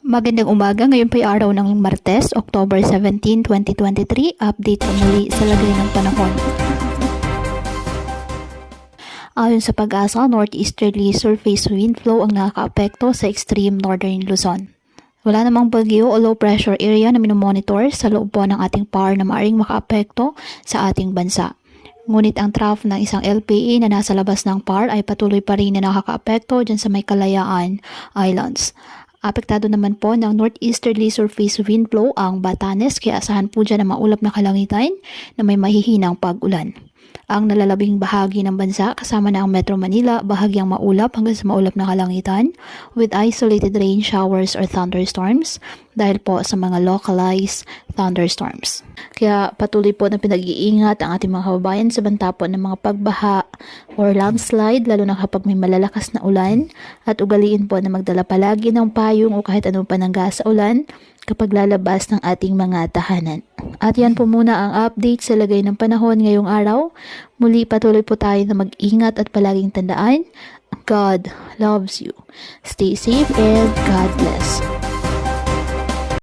Magandang umaga, ngayon po ay araw ng Martes, October 17, 2023. Update po muli sa lagay ng panahon. Ayon sa Pag-asa, northeasterly surface wind flow ang nakakaapekto sa extreme northern Luzon. Wala namang bagyo o low pressure area na minomonitor sa loob po ng ating PAR na maaaring makaapekto sa ating bansa. Ngunit ang trough ng isang LPA na nasa labas ng PAR ay patuloy pa rin na nakakaapekto dyan sa may Kalayaan Islands. Apektado naman po ng northeasterly surface wind flow ang Batanes, kaya asahan po dyan na maulap na kalangitan na may mahihinang pag-ulan. Ang nalalabing bahagi ng bansa kasama na ang Metro Manila, bahagyang maulap hanggang sa maulap na kalangitan with isolated rain showers or thunderstorms dahil po sa mga localized thunderstorms. Kaya patuloy po na pinag-iingat ang ating mga kababayan sa banta po ng mga pagbaha or landslide, lalo na kapag may malalakas na ulan, at ugaliin po na magdala palagi ng payong o kahit anong panangga sa ulan kapag lalabas ng ating mga tahanan. At yan po muna ang update sa lagay ng panahon ngayong araw. Muli patuloy po tayo na mag-ingat at palaging tandaan, God loves you. Stay safe and God bless.